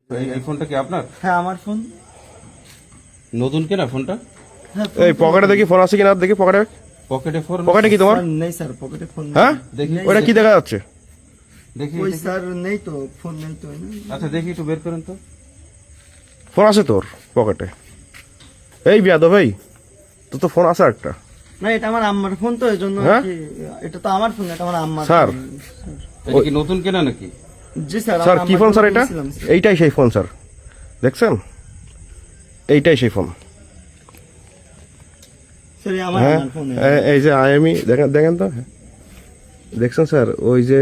এই ফোনটা কি আপনার? হ্যাঁ আমার ফোন। নতুন কেনা ফোনটা? হ্যাঁ এই পকেটে দেখি ফোন আছে কিনা, দেখি পকেটে। পকেটে ফোন? পকেটে কি তোমার? স্যার, নেই স্যার পকেটে ফোন। হ্যাঁ দেখি ওটা কি দেখা যাচ্ছে? দেখি ওই দেখি। স্যার নেই তো, ফোন নেই তো। আচ্ছা দেখি একটু বের করেন তো। ফোন আছে তোর পকেটে? এই বিয়াদব ভাই, তোর তো ফোন আছে একটা। না এটা আমার আম্মার ফোন তো, এই জন্য হ্যাঁ? কি, এটা তো আমার ফোন, এটা আমার আম্মার স্যার। ফোন। এটা কি নতুন কেনা নাকি? জি স্যার। স্যার আমার কি আম্মার ফোন স্যার এটা? কিনেছিলাম, স্যার। এইটাই সেই ফোন স্যার, দেখছেন? এইটাই সেই ফোন। স্যার এই আমার হ্যাঁ আম্মার ফোন। এই যে আইএমই দেখেন, দেখেন তো, দেখছেন স্যার? ওই যে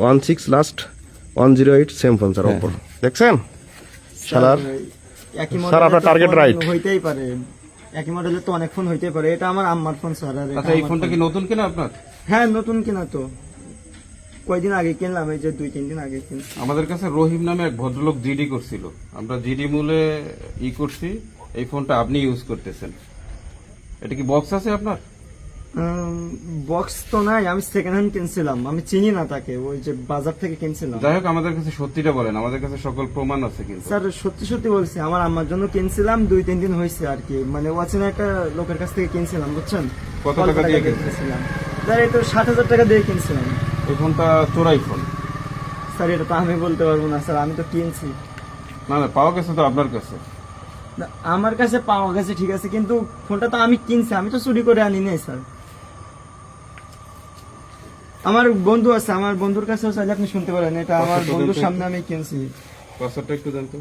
16 লাস্ট 108 সেম ফোন স্যার, হ্যাঁ, ওপর দেখছেন? স্যার, শালার। একই স্যার, আপনার মডেলের target ফোন right। হইতেই পারে, একই মডেলের তো অনেক ফোন হইতেই পারে। এটা আমার আম্মার ফোন স্যার। আর এটা আচ্ছা এই আমার ফোনটা ফোন। কি নতুন কেনা আপনার? হ্যাঁ নতুন কিনা তো, কয়দিন আগে কিনলাম, এই যে 2-3 দিন আগে কিনছি। আমাদের কাছে রহিম নামে এক ভদ্রলোক জিডি করছিল, আমরা জিডি মূলে করছি। এই ফোনটা আপনি ইউজ করতেছেন। এটা কি বক্স আছে আপনার? বক্স তো নাই, আমি সেকেন্ড হ্যান্ড কিনছিলাম, আমি চিনি না তাকে, ওই যে বাজার থেকে কিনছিলাম। যাই হোক, আমাদের কাছে সত্যিটা বলেন, আমাদের কাছে সকল প্রমাণ আছে কিন্তু। স্যার সত্যি সত্যি বলছি, আমার আম্মার জন্য কিনছিলাম, 2-3 দিন হয়েছে আর কি, মানে অচেনা একটা লোকের কাছ থেকে কিনছিলাম, বুঝছেন? কত টাকা দিয়ে কিনছিলাম? স্যার এই তো 60,000 টাকা দিয়ে কিনছিলাম। এই ফোনটা চোরাই ফোন। স্যার এটা তো আমি বলতে পারবো না স্যার, আমি তো কিনছি। না না, পাওয়া গেছে তো আপনার কাছে। না, আমার কাছে পাওয়া গেছে ঠিক আছে, কিন্তু ফোনটা তো আমি কিনছি, আমি তো চুরি করে আনি নাই স্যার। আমার বন্ধু আছে, আমার বন্ধুর কাছেও চাইলে আপনি শুনতে পারেন, এটা আমার কত বন্ধুর দেন তো সামনে আমি কিনছি। পাসওয়ার্ডটা একটু জানতো।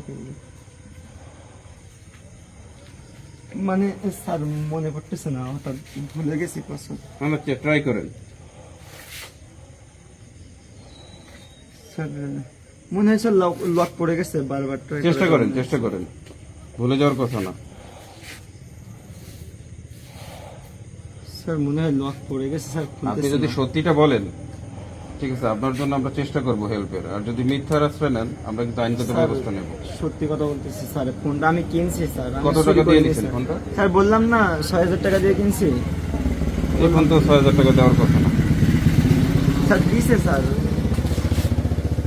মানে স্যার মনে পড়তেছে না, হঠাৎ ভুলে গেছি পাসওয়ার্ড। না না, ট্রাই করেন। স্যার মনে হয় স্যার লক পড়ে গেছে, বারবার ট্রাই চেষ্টা করেন, চেষ্টা করেন, ভুলে যাওয়ার কথা না। স্যার মনে হয় লক পড়ে গেছে স্যার, আপনি খুলতেছে যদি না। সত্যিটা বলেন, ঠিক আছে, আপনার জন্য আমরা চেষ্টা করব হেল্পের। আর যদি মিথ্যার আশ্রয় নেন, আমরা কিন্তু আইনগত স্যার, ব্যবস্থা নেব। সত্যি কথা বলতেছি স্যার, ফোনটা আমি কিনছি স্যার। আমি কত চুরি টাকা দিয়ে করিনি, নিছেন স্যার। ফোনটা? স্যার বললাম না 6,000 টাকা দিয়ে কিনছি। এই ফোন তো 6,000 টাকা দেওয়ার কথা না। স্যার দিছে স্যার।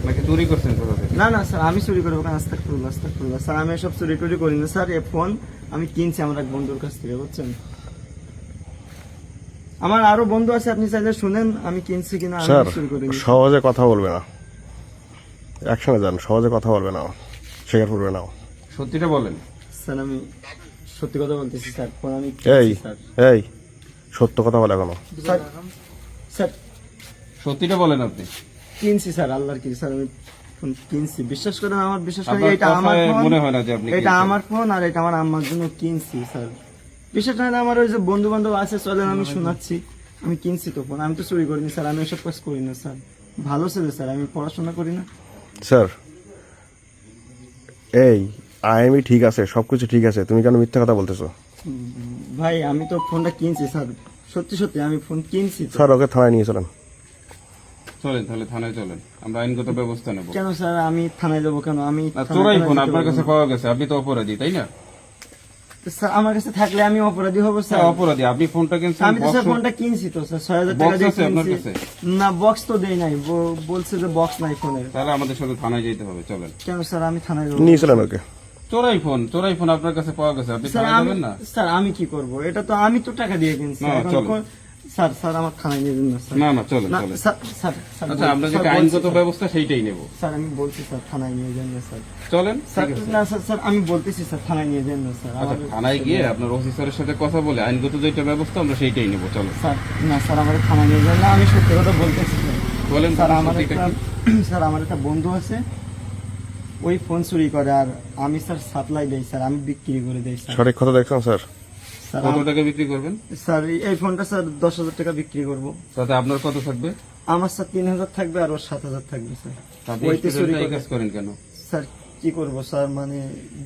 নাকি চুরি করছেন কোথা থেকে? না না স্যার, আমি চুরি করবো কেন? আস্তাগফিরুল্লাহ, আস্তাগফিরুল্লাহ। স্যার আমি এসব চুরি টুরি করি না স্যার, এই ফোন আমি কিনছি আমার এক বন্ধুর কাছ থেকে, বুঝছেন? আমার আরো বন্ধু আছে, আপনি চাইলে শুনেন আমি কিনছি কিনা। আমি স্যার চুরি করিনি। সহজে কথা বলবে না, একসঙ্গে যান, সহজে কথা বলবে না, শেখার পড়বে না। সত্যিটা বলেন। স্যার আমি সত্যি কথা বলতেছি স্যার, ফোন আমি এই কিনছি স্যার। এই সত্য কথা বলে এখনো? স্যার স্যার সত্যিটা বলেন আপনি। কিনছি স্যার, আল্লাহর কি স্যার, আমি ফোন কিনছি, বিশ্বাস করেন, আমার বিশ্বাস করেন, আপনার এটা আমার কথায় ফোন। মনে হয় না যে আপনি এটা কিনছেন। আমার ফোন, আর এটা আমার আম্মার জন্য কিনছি স্যার। বিশ্বাস করেন, আমার ওই যে বন্ধু বান্ধব আছে, চলেন আমি শোনাচ্ছি, আমি কিনছি তো ফোন, আমি তো চুরি করিনি স্যার, আমি এসব কাজ করি না স্যার। ভালো ছেলে স্যার, আমি পড়াশোনা করি না। স্যার এই আইএমই ঠিক আছে, সবকিছু ঠিক আছে, তুমি কেন মিথ্যা কথা বলতেছো? ভাই আমি তো ফোনটা কিনছি স্যার, সত্যি সত্যি আমি ফোন কিনছি তো। স্যার ওকে থানায় নিয়ে চলেন। চলেন তাহলে থানায় চলেন, আমরা আইনগত ব্যবস্থা নেব। কেন স্যার আমি থানায় যাবো কেন? আমি আর থানায় চোরাই ফোন যেতে আপনার পারবো কাছে না। পাওয়া গেছে, আপনি তো অপরাধী, তাই না? তো স্যার আমার কাছে থাকলে আমি অপরাধী হবো স্যার? হ্যাঁ, অপরাধী। আপনি ফোনটা কিনছেন, আমি তো স্যার box- ফোনটা কিনছি তো স্যার, 6,000 টাকা বক্স দিয়ে আছে আপনার কিনছি। কাছে? না বক্স তো দেই নাই, বলছে যে বক্স নাই ফোনের। তাহলে আমাদের সাথে থানায় যেতে হবে, চলেন। কেন স্যার আমি থানায় যাবো? নিয়ে চলেন ওকে। চোরাই ফোন আপনার কাছে পাওয়া গেছে, আপনি স্যার থানায় আমি যাবেন না? স্যার আমি কি করব? এটা তো আমি তো টাকা দিয়ে কিনছি। না, এখন চলেন। স্যার স্যার আমার থানায় নিয়ে যান না স্যার। না না, চলেন না চলেন। স্যার স্যার স্যার আচ্ছা, আমরা স্যার, যেটা বলছি আইনগত স্যার। ব্যবস্থা সেইটাই নেব। স্যার আমি বলছি স্যার, থানায় নিয়ে যান না স্যার। চলেন, স্যার ঠিক আছে। না স্যার স্যার আমি বলতেছি স্যার, থানায় নিয়ে যান না স্যার। আচ্ছা, আমার- থানায় গিয়ে আপনার অফিসারের সাথে কথা বলে আইনগত যেটা ব্যবস্থা আমরা সেইটাই নেব, চলো। স্যার না স্যার, আমার থানায় নিয়ে যান না, আমি সত্যি কথা বলতেছি স্যার। বলেন স্যার তাহলে আমার সত্যিটা একটা কি? স্যার আমার একটা বন্ধু আছে, ওই ফোন চুরি করে, আর আমি স্যার সাপ্লাই দেই স্যার, আমি বিক্রি করে দেই স্যার। সঠিক কথা দেখছেন স্যার? স্যার কত টাকা বিক্রি করবেন? স্যার এই ফোনটা স্যার 10,000 টাকা বিক্রি করব। তাতে আপনার কত থাকবে? আমার স্যার 3,000 থাকবে, আর ওর 7,000 থাকবে স্যার। আপনি ওইতে চুরি স্টুডেন্টরা এই করে। কাজ করেন কেন? স্যার কি করব স্যার, মানে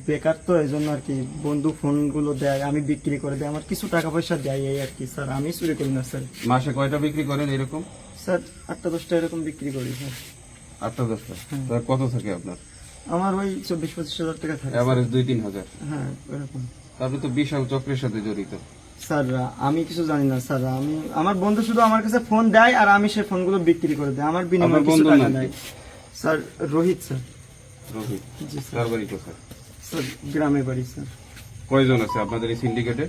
বেকার তো, এই জন্য আর কি, বন্ধু ফোনগুলো দেয়, আমি বিক্রি করে দেয়, আমার কিছু টাকা পয়সা দেয়, এই আর কি স্যার, আমি চুরি করি না স্যার। মাসে কয়টা বিক্রি করেন এরকম? স্যার 8টা-10টা এরকম বিক্রি করি স্যার। 8-10টা। তার কত থাকে আপনার? আমার ওই 24-25 হাজার টাকা থাকে স্যার। এভারেজ 2-3 হাজার। হ্যাঁ এরকম। আপনি তো বিশাল চক্রের সাথে জড়িত। স্যার আমি কিছু জানি না স্যার, আমি আমার বন্ধু শুধু আমার কাছে ফোন দেয়, আর আমি সেই ফোনগুলো বিক্রি করে দেয়, আমার বিনিময়ে আপনার কিছু বন্ধুর টাকা নাম কি? দেয়। Sir Rohit sir. রোহিত, জি স্যার। তার বাড়ি কোথায়? স্যার গ্রামে বাড়ি স্যার। কয়জন আছে আপনাদের এই সিন্ডিকেটে?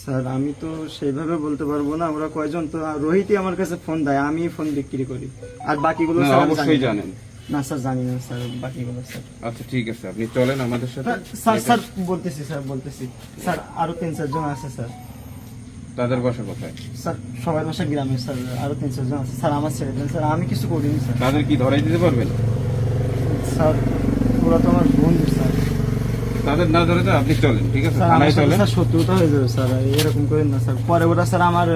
স্যার আমি তো সেইভাবে বলতে পারবো না আমরা কয়জন, তো রোহিতই আমার কাছে ফোন দেয়, আমি ফোন বিক্রি করি। আর বাকিগুলো না, স্যার আমি অবশ্যই জানি না। জানেন। না স্যার জানি না স্যার বাকিগুলো স্যার। আচ্ছা ঠিক আছে, আপনি চলেন আমাদের সাথে। স্যার স্যার বলতেছি স্যার, বলতেছি স্যার, আরো 3-4 জন আছে স্যার। তাদের বাসা কোথায়? স্যার সবার বাসা গ্রামে স্যার, আরো 3-4 জন আছে স্যার। আমার ছেড়ে দেন স্যার, আমি কিছু করিনি স্যার। তাদের কি ধরাই দিতে পারবেন? স্যার ওরা তো আমার বন্ধু স্যার। তাদের না ধরে তো আপনি চলেন, ঠিক আছে? স্যার আমার থানায় সাথে চলেন। স্যার শত্রুতা হয়ে যাবে স্যার, এরকম করেন না স্যার। পরে ওরা স্যার আমার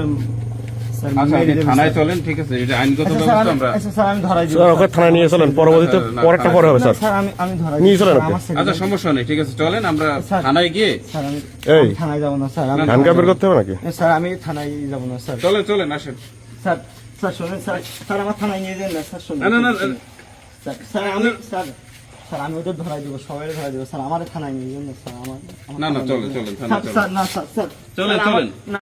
স্যার আচ্ছা মেরে আপনি দেবে থানায় স্যার। চলেন, ঠিক আছে? এটা আইনগত আচ্ছা, স্যার, ব্যবস্থা আমি- আমরা। আচ্ছা, স্যার আমি ধরাই দিব স্যার ওকে থানায় নিয়ে চলেন, পরবর্তীতে না, পরেরটা থানায় পরে হবে না, স্যার। স্যার আমি ধরাই নিয়ে দিব, চলেন স্যার, ওকে। আমার ছেড়ে আচ্ছা দেন। সমস্যা নেই, ঠিক আছে চলেন আমরা স্যার। থানায় গিয়ে। স্যার আমি এই। আমি থানায় যাবো না স্যার, আমি হ্যান্ডকাপ বের করতে হবে নাকি? স্যার আমি থানায় যাবো না স্যার। চলেন চলেন আসেন। স্যার স্যার শোনেন স্যার, স্যার আমার থানায় নিয়ে যান না স্যার, শোনেন না, না, না, স্যার, স্যার আমি স্যার, স্যার আমি ওদের ধরাই দেবো, সবাই ধরাই দেবো স্যার, আমার থানায় নিয়ে যান না স্যার। আমার না, না, চলেন, চলেন, থানায় স্যার, চলেন। স্যার না স্যার, স্যার চলেন, স্যার, আমার- চলেন। না,